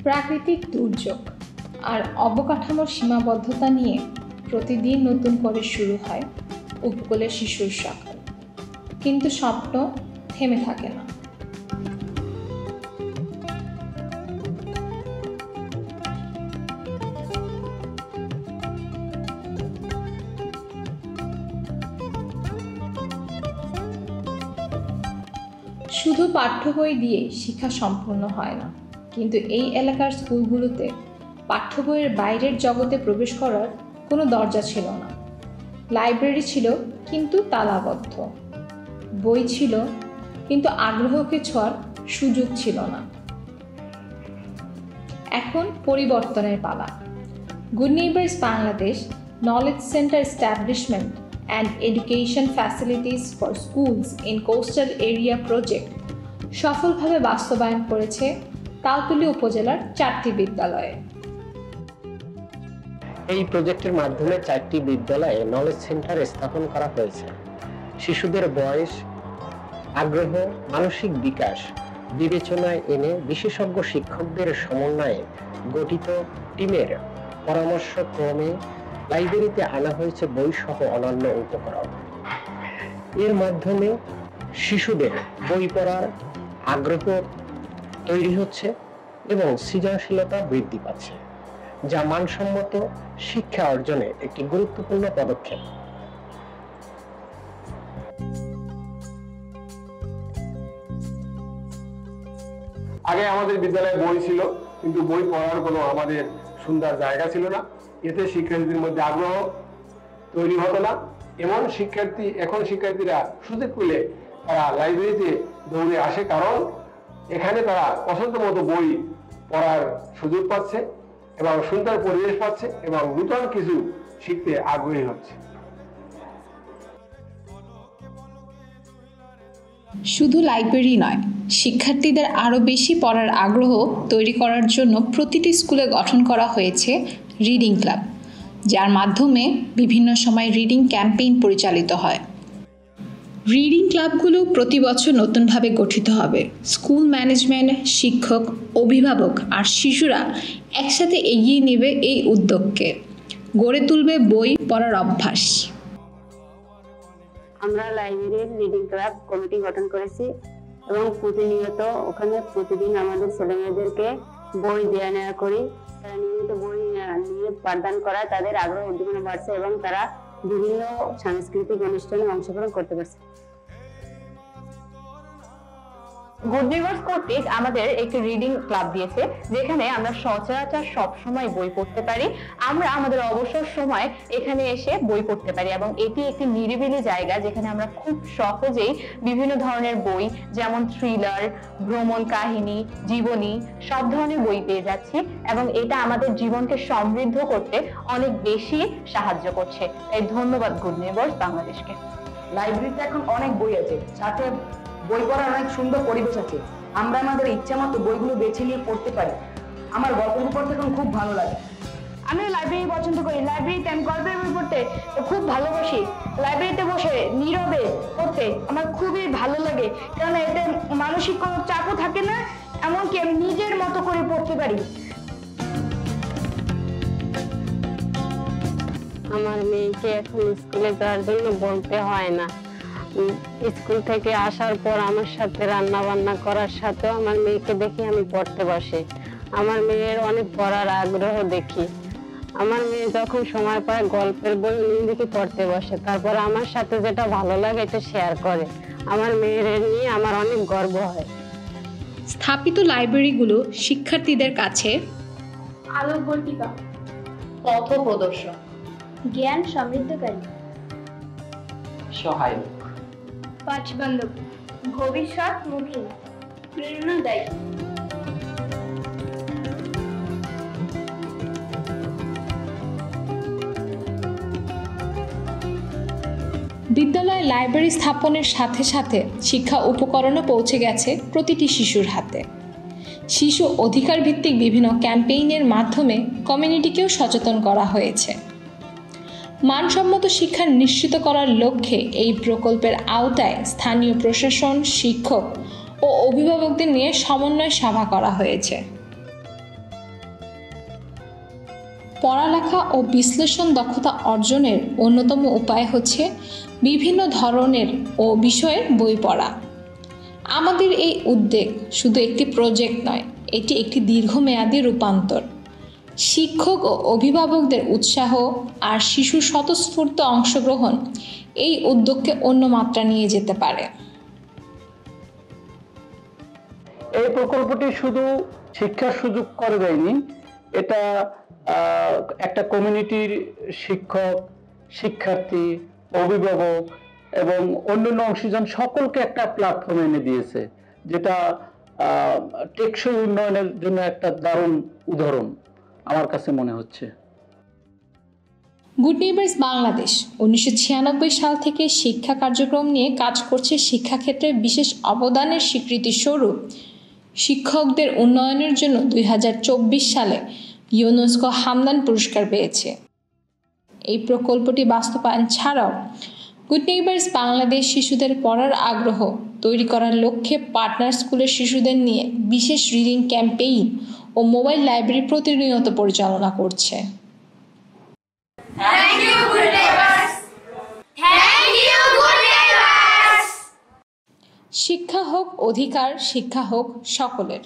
প্রাকৃতিক দুর্যোগ আর অবকাঠামোর সীমাবদ্ধতা নিয়ে প্রতিদিন নতুন করে শুরু হয় উপকূলের শিশুর সকাল, কিন্তু স্বপ্ন থেমে থাকে না। শুধু পাঠ্য বই দিয়ে শিক্ষা সম্পূর্ণ হয় না, কিন্তু এই এলাকার স্কুলগুলোতে পাঠ্য বইয়ের বাইরের জগতে প্রবেশ করার কোনো দরজা ছিল না। লাইব্রেরি ছিল কিন্তু তালাবদ্ধ, বই ছিল কিন্তু আগ্রহকে ছোঁয়ার সুযোগ ছিল না। এখন পরিবর্তনের পালা। Good neighbours Bangladesh knowledge centre establishment and education facilities for schools in coastal area project সফলভাবে বাস্তবায়ন করেছে তালতলী উপজেলার 4টি বিদ্যালয়ে। এই প্রজেক্টের মাধ্যমে 4টি বিদ্যালয়ে নলেজ সেন্টার স্থাপন করা হয়েছে। শিশুদের বয়স, আগ্রহ, মানসিক বিকাশ বিবেচনায় এনে বিশেষজ্ঞ শিক্ষকদের সমন্বয়ে গঠিত টিমের পরামর্শক্রমে লাইব্রেরিতে আনা হয়েছে বই সহ অন্যান্য উপকরণ। এর মাধ্যমে শিশুদের বই পড়ার আগ্রহ তৈরি হচ্ছে এবং সৃজনশীলতা বৃদ্ধি পাচ্ছে, যা মানসম্মত শিক্ষা অর্জনে একটি গুরুত্বপূর্ণ পদক্ষেপ। আগে আমাদের বিদ্যালয়ে বই ছিল, কিন্তু বই পড়ার কোনো আমাদের সুন্দর জায়গা ছিল না। এতে শিক্ষার্থীদের মধ্যে আগ্রহ তৈরি হতো না। এখন শিক্ষার্থীরা সুযোগ পেলে তারা লাইব্রেরিতে দৌড়ে আসে, কারণ এখানে তারা পছন্দ মতো বই পড়ার সুযোগ পাচ্ছে এবং সুন্দর পরিবেশ পাচ্ছে এবং নতুন কিছু শিখতে আগ্রহী হচ্ছে। শুধু লাইব্রেরি নয়, শিক্ষার্থীদের আরও বেশি পড়ার আগ্রহ তৈরি করার জন্য প্রতিটি স্কুলে গঠন করা হয়েছে রিডিং ক্লাব, যার মাধ্যমে বিভিন্ন সময় রিডিং ক্যাম্পেইন পরিচালিত হয়। রিডিং ক্লাবগুলো প্রতি বছর নতুনভাবে গঠিত হবে। স্কুল ম্যানেজমেন্ট, শিক্ষক, অভিভাবক আর শিশুরা একসাথে এগিয়ে নেবে এই উদ্যোগকে, গড়ে তুলবে বই পড়ার অভ্যাস। আমরা লাইব্রেরির রিডিং ক্লাব কমিটি গঠন করেছি এবং প্রতিনিয়ত ওখানে প্রতিদিন আমাদের ছেলেমেয়েদেরকে বই দেয়া নেওয়া করি। তারা নিয়মিত বই নিয়ে পাঠদান করায় তাদের আগ্রহ উদ্দীপনা বাড়ছে এবং তারা বিভিন্ন সাংস্কৃতিক অনুষ্ঠানে অংশগ্রহণ করতে পারছে। গুড নেইবার্স কর্তৃক আমাদের একটি রিডিং ক্লাব দিয়েছে, যেখানে আমরা সচরাচর সব সময় বই পড়তে পারি। আমরা আমাদের অবসর সময় এখানে এসে বই পড়তে পারি এবং এটি একটি নিরিবিলি জায়গা, যেখানে আমরা খুব সহজেই বিভিন্ন ধরনের বই, যেমন থ্রিলার, ভ্রমণ কাহিনী, জীবনী, সব ধরনের বই পেয়ে যাচ্ছি এবং এটা আমাদের জীবনকে সমৃদ্ধ করতে অনেক বেশি সাহায্য করছে। তাই ধন্যবাদ গুড নেইবার্স বাংলাদেশকে। লাইব্রেরিতে এখন অনেক বই আছে, সাথে বই পড়ার অনেক সুন্দর পরিবেশ আছে। আমরা আমাদের ইচ্ছা মতো বইগুলো বেছে নিয়ে পড়তে পারি। আমার গল্পের পড়তে এখন খুব ভালো লাগে। আমি লাইব্রেরি পছন্দ করি। লাইব্রেরিতে আমি গল্পের বই পড়তে খুব ভালোবাসি। লাইব্রেরিতে বসে নীরবে পড়তে আমার খুবই ভালো লাগে, কারণ এতে মানসিক কোনো চাপও থাকে না, এমনকি আমি নিজের মতো করে পড়তে পারি। আমার মেয়েকে এখন স্কুলে যাওয়ার জন্য বলতে হয় না। স্কুল থেকে আসার পর আমার সাথে রান্না বান্না করার সাথেও আমার মেয়েকে দেখি আমি পড়তে বসে। আমার মেয়ের অনেক পড়ার আগ্রহ দেখি। আমার মেয়ে যখন সময় পায় গল্পের বই দেখি পড়তে বসে, তারপর আমার সাথে যেটা ভালো লাগে এটা শেয়ার করে। আমার মেয়ের নিয়ে আমার অনেক গর্ব হয়। স্থাপিত লাইব্রেরিগুলো শিক্ষার্থীদের কাছে আলোকবর্তিকা, পথ প্রদর্শক, জ্ঞান সমৃদ্ধকারী, সহায়ক, পাঠবান্ধব, ভবিষ্যৎমুখী, প্রেরণাদায়ী। বিদ্যালয়ে লাইব্রেরি স্থাপনের সাথে সাথে শিক্ষা উপকরণও পৌঁছে গেছে প্রতিটি শিশুর হাতে। শিশু অধিকার ভিত্তিক বিভিন্ন ক্যাম্পেইনের মাধ্যমে কমিউনিটিকেও সচেতন করা হয়েছে। মানসম্মত শিক্ষা নিশ্চিত করার লক্ষ্যে এই প্রকল্পের আওতায় স্থানীয় প্রশাসন, শিক্ষক ও অভিভাবকদের নিয়ে সমন্বয় সভা করা হয়েছে। পড়ালেখা ও বিশ্লেষণ দক্ষতা অর্জনের অন্যতম উপায় হচ্ছে বিভিন্ন ধরনের ও বিষয়ের বই পড়া। আমাদের এই উদ্যোগ শুধু একটি প্রজেক্ট নয়, এটি একটি দীর্ঘমেয়াদী রূপান্তর। শিক্ষক ও অভিভাবকদের উৎসাহ আর শিশুর স্বতঃস্ফূর্ত অংশগ্রহণ এই উদ্যোগকে অন্য মাত্রা নিয়ে যেতে পারে। এই প্রকল্পটি শুধু শিক্ষার সুযোগ করে দেয়নি, এটা একটা কমিউনিটির শিক্ষক, শিক্ষার্থী, অভিভাবক এবং অন্যান্য অংশীজন সকলকে একটা প্ল্যাটফর্ম এনে দিয়েছে, যেটা টেকসই উন্নয়নের জন্য একটা দারুণ উদাহরণ আমার কাছে মনে হচ্ছে। গুড নেইবার্স বাংলাদেশ 1996 সাল থেকে শিক্ষা কার্যক্রম নিয়ে কাজ করছে। শিক্ষাক্ষেত্রে বিশেষ অবদানের স্বীকৃতি স্বরূপ শিক্ষকদের উন্নয়নের জন্য 2024 সালে ইউনেস্কো হামদান পুরস্কার পেয়েছে। এই প্রকল্পটি বাস্তবায়ন ছাড়াও গুড নেইবার্স বাংলাদেশ শিশুদের পড়ার আগ্রহ তৈরি করার লক্ষ্যে পার্টনার স্কুলের শিশুদের নিয়ে বিশেষ রিডিং ক্যাম্পেইন ও মোবাইল লাইব্রেরি প্রতিনিয়ত পরিচালনা করছে। শিক্ষা হোক অধিকার, শিক্ষা হোক সকলের।